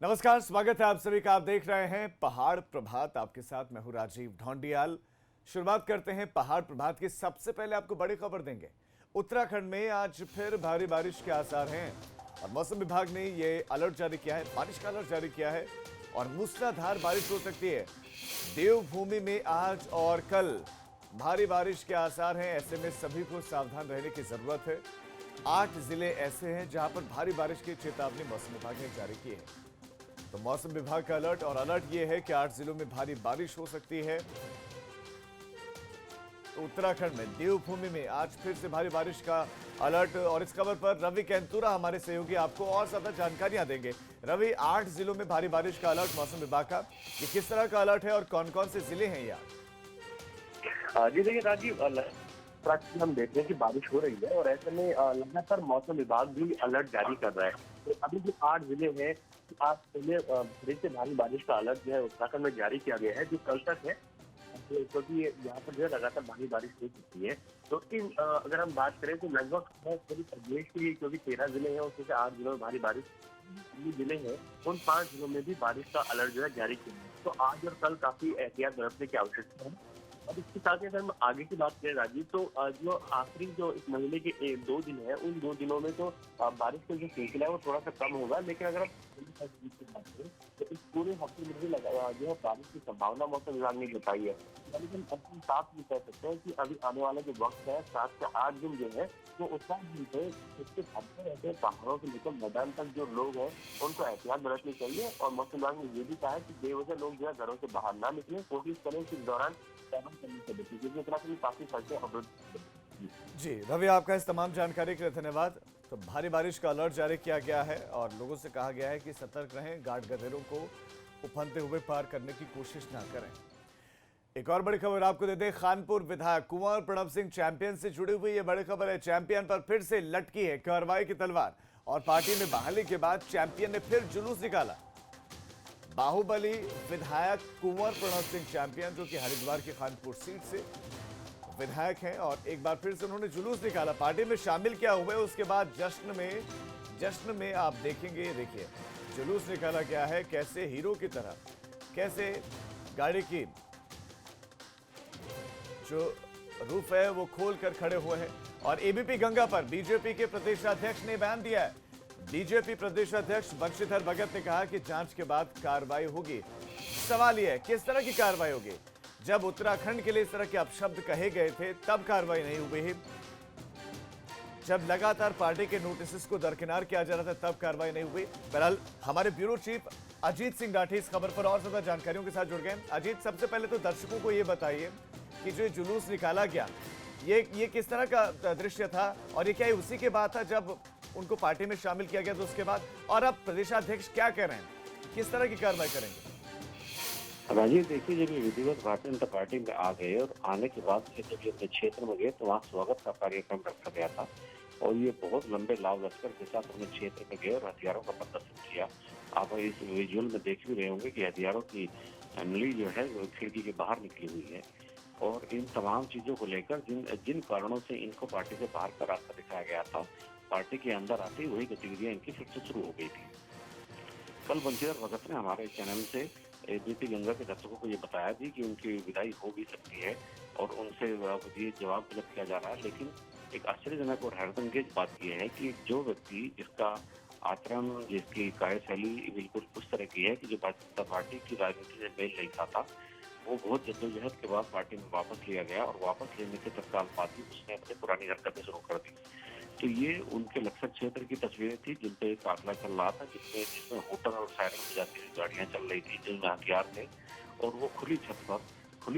नमस्कार, स्वागत है आप सभी का। आप देख रहे हैं पहाड़ प्रभात। आपके साथ मैं हूं राजीव ढोंडियाल। शुरुआत करते हैं पहाड़ प्रभात की। सबसे पहले आपको बड़ी खबर देंगे। उत्तराखंड में आज फिर भारी बारिश के आसार हैं और मौसम विभाग ने ये अलर्ट जारी किया है, बारिश का अलर्ट जारी किया है और मूसलाधार बारिश हो सकती है। देवभूमि में आज और कल भारी बारिश के आसार हैं। ऐसे में सभी को सावधान रहने की जरूरत है। 8 जिले ऐसे हैं जहां पर भारी बारिश की चेतावनी मौसम विभाग ने जारी की है। तो मौसम विभाग का अलर्ट और अलर्ट ये है कि 8 जिलों में भारी बारिश हो सकती है। तो उत्तराखंड में देवभूमि में आज फिर से भारी बारिश का अलर्ट। और इस खबर पर रवि कैंतुरा हमारे सहयोगी आपको और ज्यादा जानकारियां देंगे। रवि, 8 जिलों में भारी बारिश का अलर्ट मौसम विभाग का, ये किस तरह का अलर्ट है और कौन कौन से जिले हैं यार? जी देखिए राजीव, हम देख रहे हैं कि बारिश हो रही है और ऐसे में लगातार मौसम विभाग भी अलर्ट जारी कर रहा है। तो अभी जो 8 जिले हैं, आज पहले भारी से भारी बारिश का अलर्ट जो है उत्तराखंड में जारी किया गया है, जो कल तक है, क्योंकि यहाँ पर जो है लगातार भारी बारिश हो सकती है। तो अगर हम बात करें तो लगभग पूरे प्रदेश के, क्योंकि 13 जिले हैं उसमें से 8 जिलों में भारी बारिश जिले हैं, उन 5 जिलों में भी बारिश का अलर्ट जो है जारी किया है। तो आज और कल काफी एहतियात बरतने की आवश्यकता है। और इसके साथ ही अगर हम आगे की बात करें राजीव, तो जो आखिरी जो इस महीने के 2 दिन है, उन 2 दिनों में तो बारिश का जो सिलसिला है वो थोड़ा सा कम होगा। लेकिन अगर हम की बात करें तो इस पूरे हफ्ते में भी जो है बारिश की संभावना मौसम विभाग ने जताई है। लेकिन हम साफ ये कह सकते हैं कि अभी आने वाला जो वक्त है, 7 से 8 दिन जो है, तो उसका इसके साथ ऐसे पहाड़ों से लेकर मैदान तक जो लोग हैं उनको एहतियात बरतनी चाहिए। और मौसम विभाग ने ये भी कहा है कि बेवजह लोग जो है घरों से बाहर ना निकले, कोशिश करें कि इस दौरान काफी सड़कें अवरुद्ध। जी रवि, आपका इस तमाम जानकारी के लिए धन्यवाद। तो भारी बारिश का अलर्ट जारी किया गया है और लोगों से कहा गया है कि सतर्क रहें, गार्ड गधेरों को उफनते हुए पार करने की कोशिश ना करें। एक और बड़ी खबर आपको दे दें। खानपुर विधायक कुंवर प्रणव सिंह चैंपियन से जुड़ी हुई ये बड़ी खबर है। चैंपियन पर फिर से लटकी है कार्रवाई की तलवार और पार्टी में बहाली के बाद चैंपियन ने फिर जुलूस निकाला। बाहुबली विधायक कुंवर प्रणव सिंह चैंपियन, जो कि हरिद्वार की खानपुर सीट से विधायक हैं, और एक बार फिर से उन्होंने जुलूस निकाला। पार्टी में शामिल क्या हुए उसके बाद जश्न में आप देखेंगे। देखिए जुलूस निकाला गया है, कैसे हीरो की तरह, कैसे गाड़ी की जो रूफ है वो खोल कर खड़े हुए हैं। और एबीपी गंगा पर बीजेपी के प्रदेशाध्यक्ष ने बयान दिया है। बीजेपी प्रदेश अध्यक्ष बंशीधर भगत ने कहा कि जांच के बाद कार्रवाई होगी। सवाल यह है किस तरह की कार्रवाई होगी। जब उत्तराखंड के लिए इस तरह के अपशब्द कहे गए थे तब कार्रवाई नहीं हुई, जब लगातार पार्टी के नोटिस को दरकिनार किया जा रहा था तब कार्रवाई नहीं हुई। बहरहाल हमारे ब्यूरो चीफ अजीत सिंह राठी इस खबर पर और ज्यादा जानकारियों के साथ जुड़ गए। अजीत, सबसे पहले तो दर्शकों को यह बताइए कि जो जुलूस निकाला गया ये किस तरह का दृश्य था और ये क्या उसी के बाद था जब उनको पार्टी में शामिल किया गया? तो उसके बाद और अब प्रदेशाध्यक्ष क्या कह रहे हैं, किस तरह की कार्रवाई करेंगे? राजीव, देखिए, जब ये विधिवत भारतीय जनता पार्टी में आ गए और आने के बाद जब ये अपने क्षेत्र में गए तो वहाँ स्वागत का कार्यक्रम रखा गया था और ये बहुत लंबे लाव लश्कर के साथ अपने क्षेत्र में गए और हथियारों का प्रदर्शन किया। आप इस विजुअल में देख भी रहे होंगे कि हथियारों की नली जो है वो खिड़की के बाहर निकली हुई है। और इन तमाम चीजों को लेकर जिन कारणों से इनको पार्टी से बाहर का रास्ता दिखाया गया था, पार्टी के अंदर आते ही वही गतिविधियां इनकी फिर से शुरू हो गई थी। कल बंशीधर भगत ने हमारे चैनल से एबीपी गंगा के दर्शकों को ये बताया भी कि उनकी विदाई हो भी सकती है और उनसे ये जवाब तलब किया जा रहा है। लेकिन एक आश्चर्यजनक और हैरतअंगेज बात यह है कि जो व्यक्ति, जिसका आचरण, जिसकी कार्यशैली बिल्कुल उस तरह की है कि जो भारतीय जनता पार्टी की राजनीति से मेल नहीं खाता, वो बहुत जद्दोजहद के बाद पार्टी में वापस लिया गया और वापस लेने के तत्काल बाद ही उसने अपनी पुरानी हरकतें शुरू कर दी। तो ये उनके लक्ष्य क्षेत्र की तस्वीरें थी जिन पे काफिला चल रहा था, जिसमें होटल और साइरन बजाती हुई गाड़ियां चल रही थी, जिनमें हथियार थे और वो खुली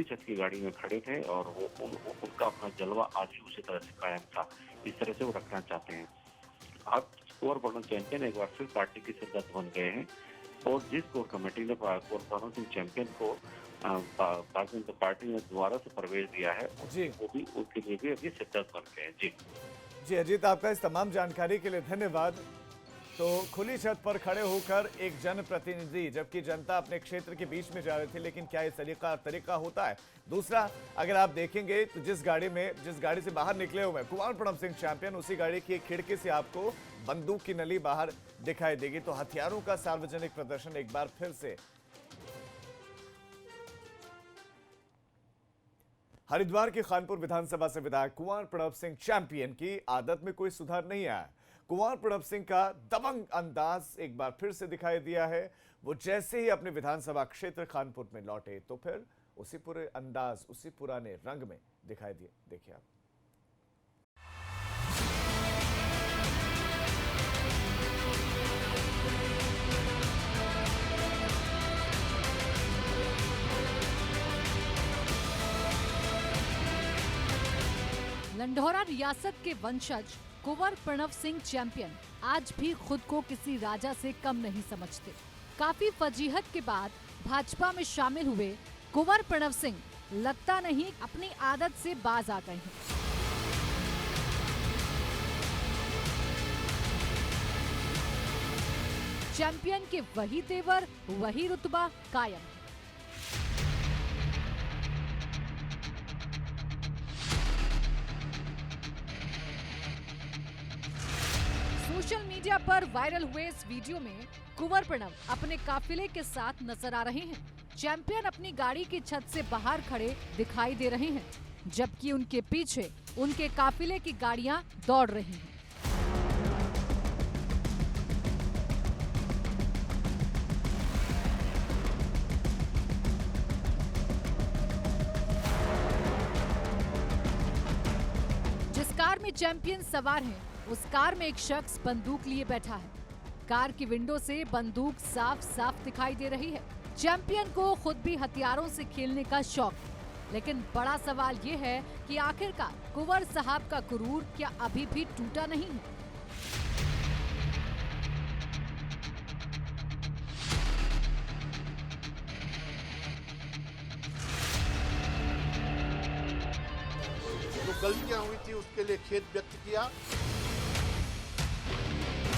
छत की गाड़ी में खड़े थे और वो उनका अपना जलवा आज भी उसी तरह से कायम था। इस तरह से वो रखना चाहते हैं। अब कुंवर प्रणव चैंपियन एक बार फिर पार्टी के सिरदर्द बन गए हैं और जिस कोर कमेटी ने कुंवर प्रणव सिंह चैंपियन को भारतीय जनता पार्टी ने दोबारा से प्रवेश दिया है, वो भी उनके लिए भी अभी सिरदर्द बन गए हैं। जी अजीत, आपका इस तमाम जानकारी के लिए धन्यवाद। तो खुली छत पर खड़े होकर एक जनप्रतिनिधि, जबकि जनता अपने क्षेत्र के बीच में जा रही थी, लेकिन क्या ये तरीका होता है? दूसरा, अगर आप देखेंगे तो जिस गाड़ी से बाहर निकले हुए हैं कुंवर प्रणव सिंह चैंपियन, उसी गाड़ी की एक खिड़की से आपको बंदूक की नली बाहर दिखाई देगी। तो हथियारों का सार्वजनिक प्रदर्शन एक बार फिर से। हरिद्वार की खानपुर विधानसभा से विधायक कुंवर प्रणव सिंह चैंपियन की आदत में कोई सुधार नहीं आया। कुंवर प्रणव सिंह का दबंग अंदाज एक बार फिर से दिखाई दिया है। वो जैसे ही अपने विधानसभा क्षेत्र खानपुर में लौटे तो फिर उसी पूरे अंदाज, उसी पुराने रंग में दिखाई दिए। देखिए आप। लंढौरा रियासत के वंशज कुंवर प्रणव सिंह चैंपियन आज भी खुद को किसी राजा से कम नहीं समझते। काफी फजीहत के बाद भाजपा में शामिल हुए कुंवर प्रणव सिंह लगता नहीं अपनी आदत से बाज आ गए हैं। चैंपियन के वही तेवर, वही रुतबा कायम। सोशल मीडिया पर वायरल हुए इस वीडियो में कुंवर प्रणव अपने काफिले के साथ नजर आ रहे हैं। चैंपियन अपनी गाड़ी की छत से बाहर खड़े दिखाई दे रहे हैं, जबकि उनके पीछे उनके काफिले की गाड़ियां दौड़ रही हैं। जिस कार में चैंपियन सवार हैं, उस कार में एक शख्स बंदूक लिए बैठा है। कार की विंडो से बंदूक साफ साफ दिखाई दे रही है। चैंपियन को खुद भी हथियारों से खेलने का शौक है, लेकिन बड़ा सवाल ये है कि आखिरकार कुंवर साहब का गुरूर क्या अभी भी टूटा नहीं है? जो गलतियां हुई थी उसके लिए खेद व्यक्त किया।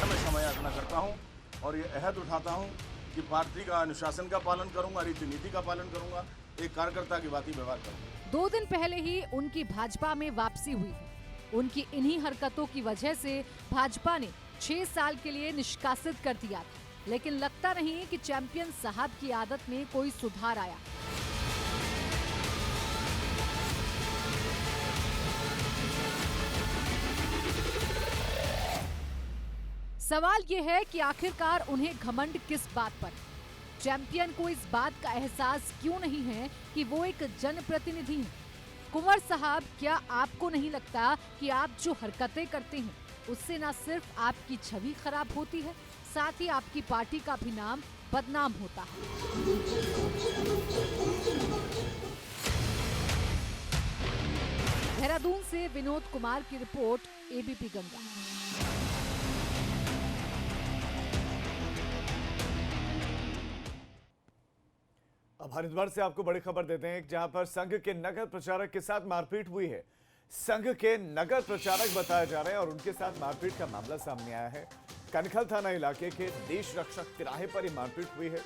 मैं समय याचना करता हूं और ये अहद उठाता हूं कि पार्टी का अनुशासन का पालन करूंगा, रीति का पालन करूंगा, एक कार्यकर्ता की बात ही व्यवहार करूंगा। 2 दिन पहले ही उनकी भाजपा में वापसी हुई है। उनकी इन्हीं हरकतों की वजह से भाजपा ने 6 साल के लिए निष्कासित कर दिया था, लेकिन लगता नहीं कि चैंपियन साहब की आदत में कोई सुधार आया। सवाल ये है कि आखिरकार उन्हें घमंड किस बात पर? चैंपियन को इस बात का एहसास क्यों नहीं है कि वो एक जनप्रतिनिधि हैं? कुंवर साहब, क्या आपको नहीं लगता कि आप जो हरकतें करते हैं उससे न सिर्फ आपकी छवि खराब होती है, साथ ही आपकी पार्टी का भी नाम बदनाम होता है? देहरादून से विनोद कुमार की रिपोर्ट, एबीपी गंगा। अब हरिद्वार से आपको बड़ी खबर देते हैं, जहां पर संघ के नगर प्रचारक के साथ मारपीट हुई है। संघ के नगर प्रचारक बताए जा रहे हैं और उनके साथ मारपीट का मामला सामने आया है। कनखल थाना इलाके के देश रक्षक तिराहे पर ही मारपीट हुई है।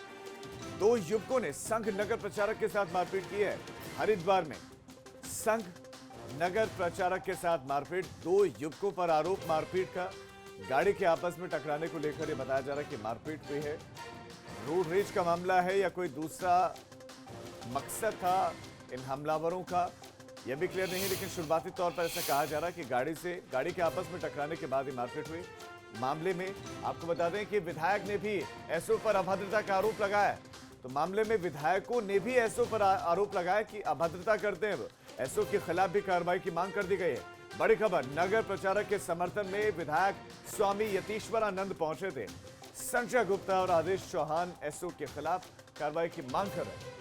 2 युवकों ने संघ नगर प्रचारक के साथ मारपीट की है। हरिद्वार में संघ नगर प्रचारक के साथ मारपीट, 2 युवकों पर आरोप मारपीट का। गाड़ी के आपस में टकराने को लेकर यह बताया जा रहा है कि मारपीट हुई है। रोड रेज का मामला है या कोई दूसरा मकसद था इन हमलावरों का, यह भी क्लियर नहीं है, लेकिन शुरुआती तौर पर ऐसा कहा जा रहा है कि गाड़ी के आपस में टकराने के बाद ही मारपीट हुई। मामले में आपको बता दें कि विधायक ने भी एसओ पर अभद्रता का आरोप लगाया। तो मामले में विधायकों ने भी एसओ पर आरोप लगाया कि अभद्रता करते हैं। एसओ के खिलाफ भी कार्रवाई की मांग कर दी गई है। बड़ी खबर, नगर प्रचारक के समर्थन में विधायक स्वामी यतीश्वरानंद पहुंचे थे। संजय गुप्ता और आदेश चौहान एसओ के खिलाफ कार्रवाई की मांग कर रहे हैं।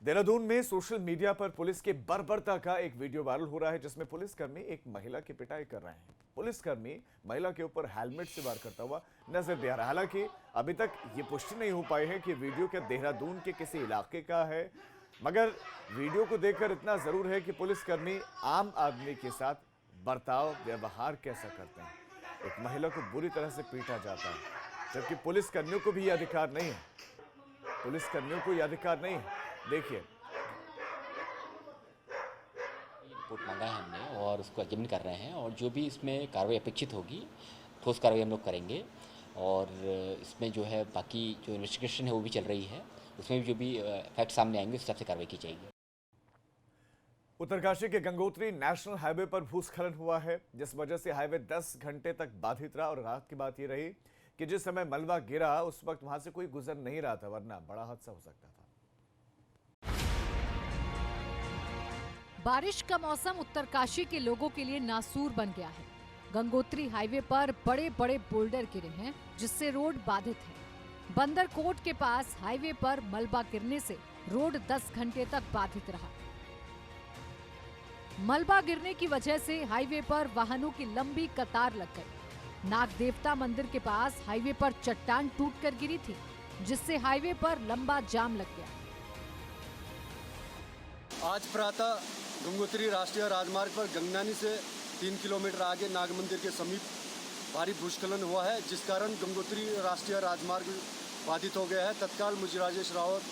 देहरादून में सोशल मीडिया पर पुलिस के बर्बरता का एक वीडियो वायरल हो रहा है, जिसमें पुलिसकर्मी एक महिला की पिटाई कर रहे हैं। पुलिसकर्मी महिला के ऊपर हेलमेट से वार करता हुआ नजर दे रहा है। हालांकि अभी तक ये पुष्टि नहीं हो पाई है कि वीडियो क्या देहरादून के किसी इलाके का है, मगर वीडियो को देखकर इतना जरूर है कि पुलिसकर्मी आम आदमी के साथ बर्ताव व्यवहार कैसा करते हैं। एक महिला को बुरी तरह से पीटा जाता है, जबकि पुलिस कर्मियों को भी यह अधिकार नहीं है। पुलिस कर्मियों को यह अधिकार नहीं है। देखिए, रिपोर्ट मांगा है हमने और उसको एग्जामिन कर रहे हैं, और जो भी इसमें कार्रवाई अपेक्षित होगी ठोस कार्रवाई हम लोग करेंगे। और इसमें जो है बाकी जो इन्वेस्टिगेशन है वो भी चल रही है, उसमें भी जो भी फैक्ट सामने आएंगे उस हिसाब से कार्रवाई की जाएगी। उत्तरकाशी के गंगोत्री नेशनल हाईवे पर भूस्खलन हुआ है, जिस वजह से हाईवे 10 घंटे तक बाधित रहा। और रात की बात यह रही कि जिस समय मलबा गिरा उस वक्त वहां से कोई गुजर नहीं रहा था, वरना बड़ा हादसा हो सकता था। बारिश का मौसम उत्तरकाशी के लोगों के लिए नासूर बन गया है। गंगोत्री हाईवे पर बड़े बड़े बोल्डर गिरे हैं, जिससे रोड बाधित है। बंदरकोट के पास हाईवे पर मलबा गिरने से रोड 10 घंटे तक बाधित रहा। मलबा गिरने की वजह से हाईवे पर वाहनों की लंबी कतार लग गई। नाग देवता मंदिर के पास हाईवे पर चट्टान टूटकर गिरी थी, जिससे हाईवे पर लंबा जाम लग गया। आज प्रातः गंगोत्री राष्ट्रीय राजमार्ग पर गंगनानी से 3 किलोमीटर आगे नाग मंदिर के समीप भारी भूस्खलन हुआ है, जिस कारण गंगोत्री राष्ट्रीय राजमार्ग बाधित हो गया है। तत्काल मुझे राजेश रावत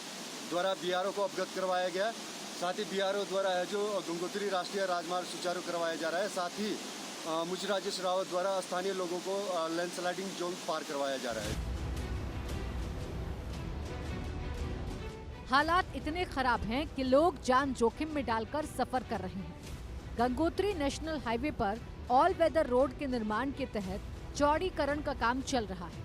द्वारा बीआरओ को अवगत करवाया गया। साथ ही बीआरओ द्वारा है जो गंगोत्री राष्ट्रीय राजमार्ग सुचारू करवाया जा रहा है। साथ ही मुझे राजेश रावत द्वारा स्थानीय लोगों को लैंडस्लाइडिंग जोन पार करवाया जा रहा है। हालात इतने खराब हैं कि लोग जान जोखिम में डालकर सफर कर रहे हैं। गंगोत्री नेशनल हाईवे पर ऑल वेदर रोड के निर्माण के तहत चौड़ीकरण का काम चल रहा है।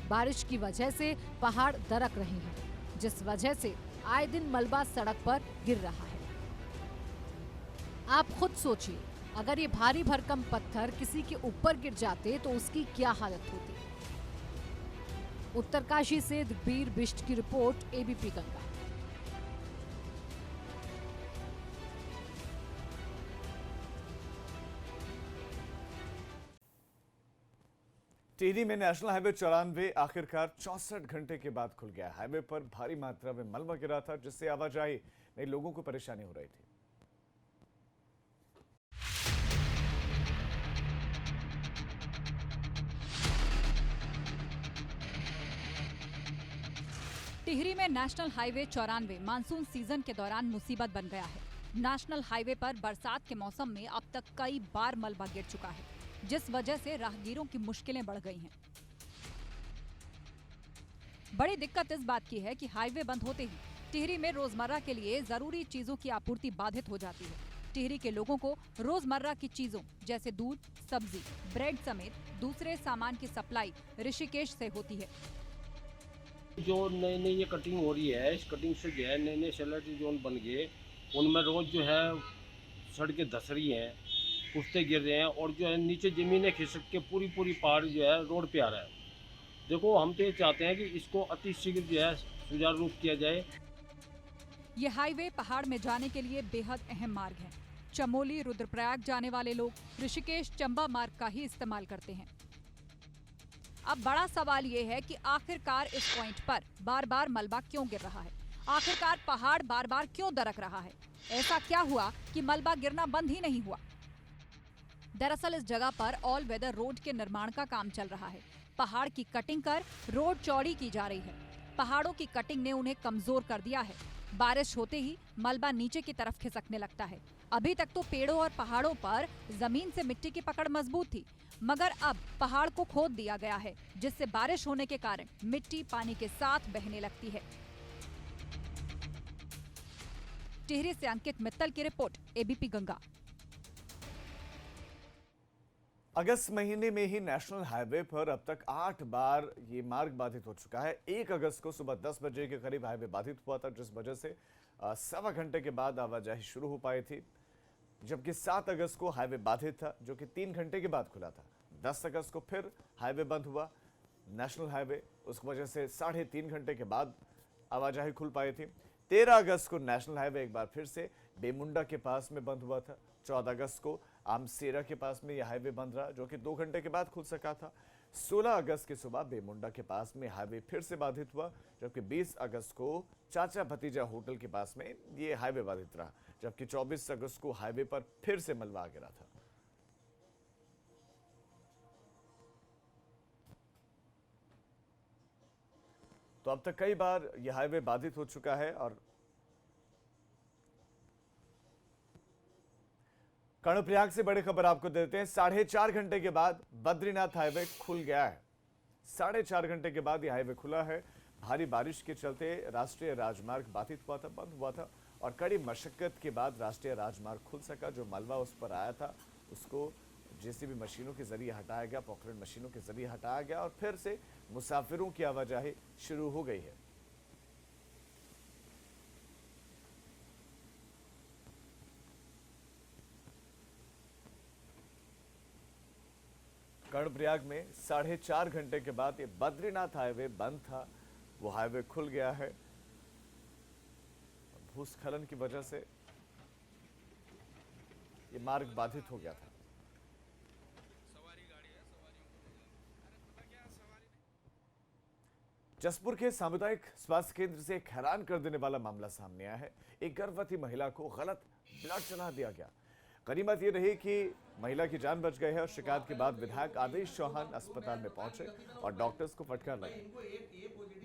बारिश की वजह से पहाड़ दरक रहे हैं, जिस वजह से आए दिन मलबा सड़क पर गिर रहा है। आप खुद सोचिए, अगर ये भारी भरकम पत्थर किसी के ऊपर गिर जाते तो उसकी क्या हालत होती। उत्तरकाशी से दिग्बीर बिष्ट की रिपोर्ट, एबीपी गंगा। टिहरी में नेशनल हाईवे 94 आखिरकार 64 घंटे के बाद खुल गया। हाईवे पर भारी मात्रा में मलबा गिरा था, जिससे आवाजाही में लोगों को परेशानी हो रही थी। टिहरी में नेशनल हाईवे 94 मानसून सीजन के दौरान मुसीबत बन गया है। नेशनल हाईवे पर बरसात के मौसम में अब तक कई बार मलबा गिर चुका है, जिस वजह से राहगीरों की मुश्किलें बढ़ गई हैं। बड़ी दिक्कत इस बात की है कि हाईवे बंद होते ही टिहरी में रोजमर्रा के लिए जरूरी चीजों की आपूर्ति बाधित हो जाती है। टिहरी के लोगों को रोजमर्रा की चीजों जैसे दूध, सब्जी, ब्रेड समेत दूसरे सामान की सप्लाई ऋषिकेश से होती है। जो नई नई ये कटिंग हो रही है, इस कटिंग से जो है नए नए सेलेक्ट जोन बन गए, उनमें रोज जो है सड़कें धस रही हैं, पुश्ते गिर रहे हैं और जो है नीचे जमीनें खिसक के पूरी पहाड़ जो है रोड पे आ रहा है। देखो, हम तो ये चाहते हैं कि इसको अति शीघ्र जो है सुचारू रूप किया जाए। ये हाईवे पहाड़ में जाने के लिए बेहद अहम मार्ग है। चमोली रुद्रप्रयाग जाने वाले लोग ऋषिकेश चंबा मार्ग का ही इस्तेमाल करते हैं। अब बड़ा सवाल ये है कि आखिरकार इस पॉइंट पर बार बार मलबा क्यों गिर रहा है? आखिरकार पहाड़ बार बार क्यों दरक रहा है? ऐसा क्या हुआ कि मलबा गिरना बंद ही नहीं हुआ? दरअसल इस जगह पर ऑल वेदर रोड के निर्माण का काम चल रहा है। पहाड़ की कटिंग कर रोड चौड़ी की जा रही है। पहाड़ों की कटिंग ने उन्हें कमजोर कर दिया है। बारिश होते ही मलबा नीचे की तरफ खिसकने लगता है। अभी तक तो पेड़ों और पहाड़ों पर जमीन से मिट्टी की पकड़ मजबूत थी, मगर अब पहाड़ को खोद दिया गया है, जिससे बारिश होने के कारण मिट्टी पानी के साथ बहने लगती है। टिहरी से अंकित मित्तल की रिपोर्ट, एबीपी गंगा। अगस्त महीने में ही नेशनल हाईवे पर अब तक 8 बार ये मार्ग बाधित हो चुका है। 1 अगस्त को सुबह 10 बजे के करीब हाईवे बाधित हुआ था, जिस वजह से सवा घंटे के बाद आवाजाही शुरू हो पाई थी, जबकि 7 अगस्त को हाईवे बाधित था, जो कि 3 घंटे के बाद खुला था। 10 अगस्त को फिर हाईवे बंद हुआ, नेशनल हाईवे, उस वजह से 3.5 घंटे के बाद आवाजाही खुल पाई थी। 13 अगस्त को नेशनल हाईवे एक बार फिर से बेमुंडा के पास में बंद हुआ था। 14 अगस्त को आमसेरा के पास में यह हाईवे बंद रहा, जो कि 2 घंटे के बाद खुल सका था। 16 अगस्त की सुबह बेमुंडा के पास में हाईवे फिर से बाधित हुआ, जबकि 20 अगस्त को चाचा भतीजा होटल के पास में ये हाईवे बाधित रहा, जबकि 24 अगस्त को हाईवे पर फिर से मलबा गिरा था। तो अब तक कई बार यह हाईवे बाधित हो चुका है और कर्णप्रयाग से बड़ी खबर आपको देते हैं। 4.5 घंटे के बाद बद्रीनाथ हाईवे खुल गया है। 4.5 घंटे के बाद यह हाईवे खुला है। भारी बारिश के चलते राष्ट्रीय राजमार्ग बाधित हुआ था, बंद हुआ था और कड़ी मशक्कत के बाद राष्ट्रीय राजमार्ग खुल सका। जो मलबा उस पर आया था उसको जेसीबी मशीनों के जरिए हटाया गया, पॉकलेट मशीनों के जरिए हटाया गया और फिर से मुसाफिरों की आवाजाही शुरू हो गई है। कर्णप्रयाग में 4.5 घंटे के बाद ये बद्रीनाथ हाईवे बंद था, वो हाईवे खुल गया है। भूस्खलन की वजह से ये मार्ग बाधित हो गया था। जसपुर के सामुदायिक स्वास्थ्य केंद्र से एक हैरान कर देने वाला मामला सामने आया है। एक गर्भवती महिला को गलत ब्लड चढ़ा दिया गया। गनीमत ये रही कि महिला की जान बच गई है और शिकायत के बाद विधायक आदेश चौहान अस्पताल में पहुंचे और डॉक्टर्स को फटकार लगी।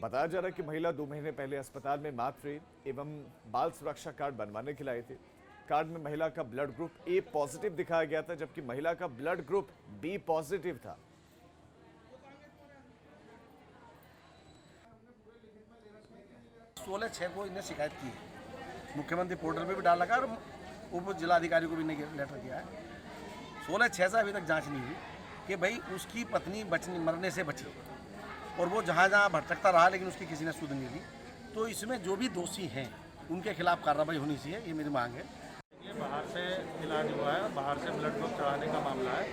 बताया जा रहा है कि महिला 2 महीने पहले अस्पताल में मातृ एवं बाल सुरक्षा कार्ड बनवाने के लिए आई थी। कार्ड में महिला का ब्लड ग्रुप ए पॉजिटिव दिखाया गया था, जबकि महिला का ब्लड ग्रुप बी पॉजिटिव था। सोलह 6 को इन्हें शिकायत की है। मुख्यमंत्री पोर्टल पे भी डाल लगा और उप जिलाधिकारी को भी लेटर किया है। 16/6 से अभी तक जांच नहीं हुई कि भाई उसकी पत्नी मरने से बची और वो जहाँ भटकता रहा लेकिन उसकी किसी ने सुध नहीं ली। तो इसमें जो भी दोषी हैं उनके खिलाफ कार्रवाई होनी चाहिए, ये मेरी मांग है। ये बाहर से इलाज हुआ है, बाहर से ब्लड ग्रुप चढ़ाने का मामला है।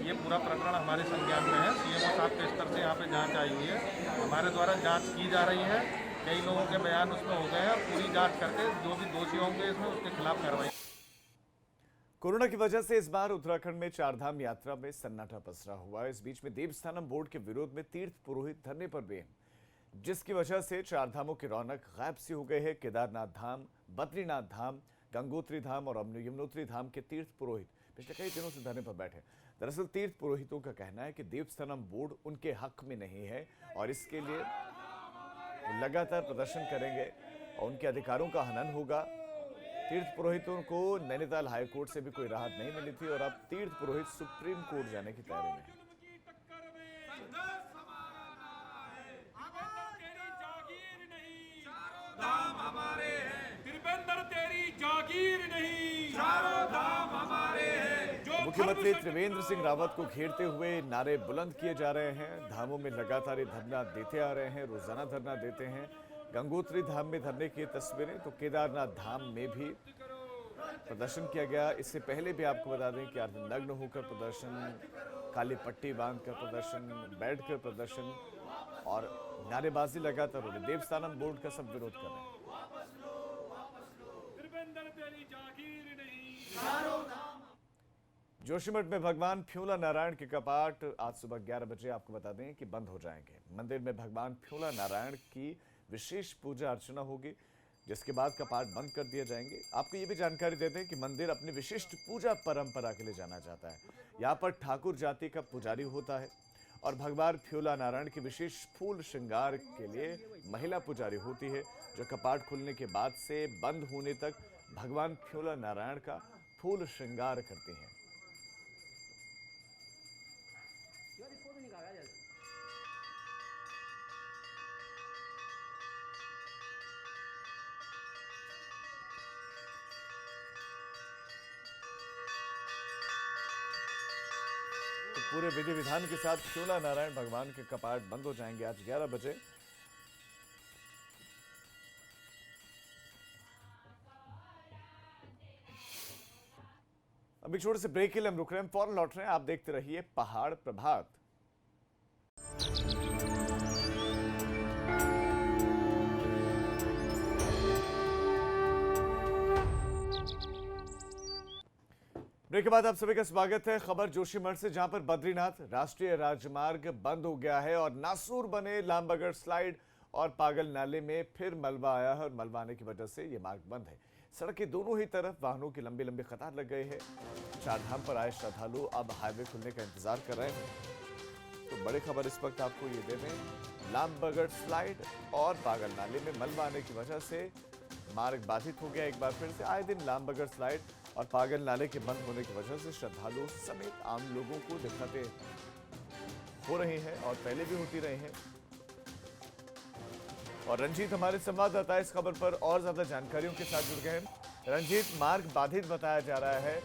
ये पूरा प्रकरण हमारे संज्ञान में है। सीएमओ साहब के स्तर से यहाँ पे जांच आई हुई है। हमारे द्वारा जांच की जा रही है। कई लोगों के बयान उसमें हो गए हैं। पूरी जांच करके जो भी दोषी होंगे इसमें उसके खिलाफ कार्रवाई। कोरोना की वजह से इस बार उत्तराखंड में चारधाम यात्रा में सन्नाटा पसरा हुआ है। इस बीच में देवस्थानम बोर्ड के विरोध में तीर्थ पुरोहित धरने पर भी हैं, जिसकी वजह से चारधामों की रौनक गायब सी हो गई है। केदारनाथ धाम, बद्रीनाथ धाम, गंगोत्री धाम और यमुनोत्री धाम के तीर्थ पुरोहित पिछले कई दिनों से धरने पर बैठे। दरअसल तीर्थ पुरोहितों का कहना है कि देवस्थानम बोर्ड उनके हक में नहीं है और इसके लिए लगातार प्रदर्शन करेंगे और उनके अधिकारों का हनन होगा। तीर्थ पुरोहितों को नैनीताल हाईकोर्ट से भी कोई राहत नहीं मिली थी और अब तीर्थ पुरोहित सुप्रीम कोर्ट जाने की तैयारी में है। मुख्यमंत्री त्रिवेंद्र सिंह रावत को घेरते हुए नारे बुलंद किए जा रहे हैं। धामों में लगातार ये धरना देते आ रहे हैं, रोजाना धरना देते हैं। गंगोत्री धाम में धरने की तस्वीरें, तो केदारनाथ धाम में भी प्रदर्शन किया गया। इससे पहले भी आपको बता दें कि नग्न होकर प्रदर्शन, काली पट्टी बांधकर प्रदर्शन, बैठकर प्रदर्शन और नारेबाजी लगातार हो रही। देवस्थानम बोर्ड का सब विरोध कर रहे हैं। जोशीमठ में भगवान फ्यूला नारायण के कपाट आज सुबह 11 बजे आपको बता दें कि बंद हो जाएंगे। मंदिर में भगवान फ्यूला नारायण की विशेष पूजा अर्चना होगी, जिसके बाद कपाट बंद कर दिए जाएंगे। आपको ये भी जानकारी देते हैं कि मंदिर अपनी विशिष्ट पूजा परंपरा के लिए जाना जाता है। यहाँ पर ठाकुर जाति का पुजारी होता है और भगवान फ्यूला नारायण की विशेष फूल श्रृंगार के लिए महिला पुजारी होती है, जो कपाट खुलने के बाद से बंद होने तक भगवान फ्यूला नारायण का फूल श्रृंगार करती हैं। तो पूरे विधि विधान के साथ फ्यूला नारायण भगवान के कपाट बंद हो जाएंगे आज 11 बजे। अभी छोटे से ब्रेक के लिए हम रुक रहे हैं, फौरन लौट रहे हैं। आप देखते रहिए पहाड़ प्रभात। ब्रेक के बाद आप सभी का स्वागत है। खबर जोशीमठ से, जहां पर बद्रीनाथ राष्ट्रीय राजमार्ग बंद हो गया है और नासूर बने लामबगड़ स्लाइड और पागल नाले में फिर मलबा आया है और मलबा आने की वजह से यह मार्ग बंद है। सड़क के दोनों ही तरफ वाहनों की लंबी लंबी कतार लग गई है। चारधाम पर आए श्रद्धालु अब हाईवे खुलने का इंतजार कर रहे हैं। तो बड़ी खबर इस वक्त आपको ये दे दें, लामबगड़ स्लाइड और पागल नाले में मलबा आने की वजह से मार्ग बाधित हो गया। एक बार फिर से आए दिन लामबगड़ स्लाइड और पागल नाले के बंद होने की वजह से श्रद्धालुओं समेत आम लोगों को दिक्कतें हो रही हैं और पहले भी होती रही हैं। और रंजीत हमारे संवाददाता इस खबर पर और ज्यादा जानकारियों के साथ जुड़ गए हैं। रंजीत, मार्ग बाधित बताया जा रहा है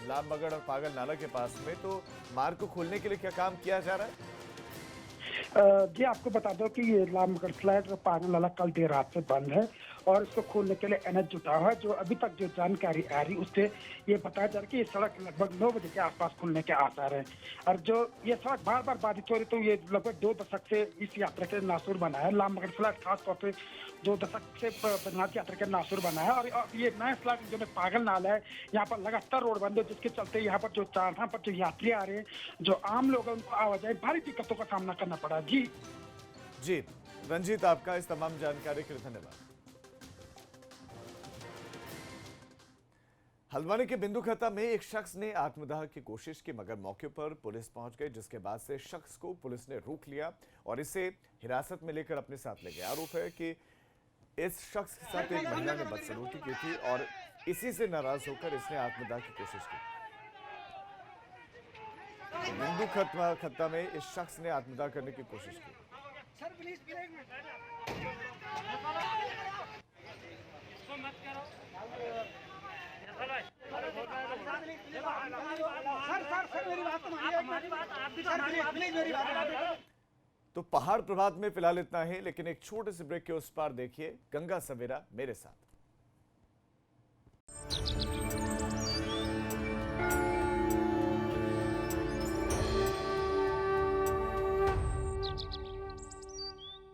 लामबगड़ और पागल नाला के पास में, तो मार्ग को खोलने के लिए क्या काम किया जा रहा है? जी आपको बता दो कि ये लामबगड़ स्लाइड और पागल नाला कल देर रात से बंद है और इसको खोलने के लिए एनएच जुटा हुआ है। जो अभी तक जो जानकारी आ रही उससे ये बताया जा रहा है कि ये सड़क लगभग 9 बजे के आसपास खुलने के आसार हैं। और जो ये सड़क बार बार बाधित हो रही, तो ये लगभग 2 दशक से इस यात्रा के नासूर बना है। लामबगड़ स्लाइड खासतौर पर 2 दशक से बद्रीनाथ यात्रा के नासूर बना है। और ये नया स्लाइड जो पागल नाला है, यहाँ पर लगातार रोड बंद है, जिसके चलते यहाँ पर जो चारधाम पर जो यात्री आ रहे हैं, जो आम लोग हैं, उनको आवाजाही भारी दिक्कतों का सामना करना पड़ा। जी रंजीत, आपका इस तमाम जानकारी के लिए धन्यवाद। हल्द्वानी के बिंदु खत्ता में एक शख्स ने आत्मदाह की कोशिश की, मगर मौके पर पुलिस पहुंच गई, जिसके बाद से शख्स को पुलिस ने रोक लिया और इसे हिरासत में लेकर अपने साथ ले गया। आरोप है कि इस शख्स के साथ एक महिला ने बदसलूकी की थी और इसी से नाराज होकर इसने आत्मदाह की कोशिश की। बिंदु खत्ता में इस शख्स ने आत्मदाह करने की कोशिश की। सर प्लीज एक मिनट तो पहाड़ प्रभात में फिलहाल इतना ही, लेकिन एक छोटे से ब्रेक के उस पार देखिए गंगा सवेरा मेरे साथ।